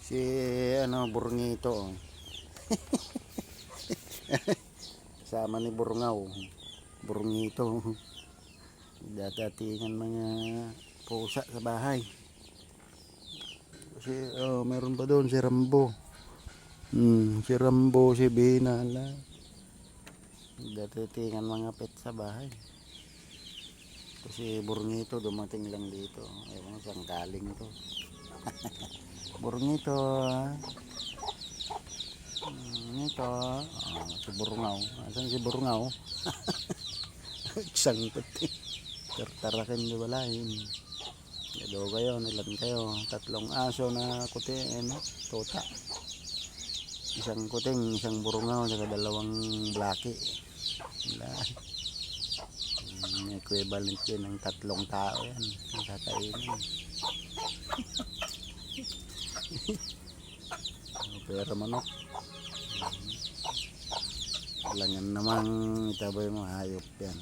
Si Burngito. Kasama ni Burungaw. Burngito. Dadatingan mga pusa sa bahay. Kasi meron pa doon si Rambo. Si Rambo, si Binala. Dadatingan mga pet sa bahay. Kasi Burngito dumating lang dito. Ewan saan galing to. Burngito. Ito. Si Burungaw. Asan si Burungaw? Isang puti. Tartarakin di balahin. Dado kayo, nilan kayo. 3 aso na kuti, tota. Isang kuting, isang Burungaw, saka 2 blaki. Equivalent yun ng 3 tao yan. Ang kakainin. Pero manok. Kailangan namang itabay mo, hayop yan.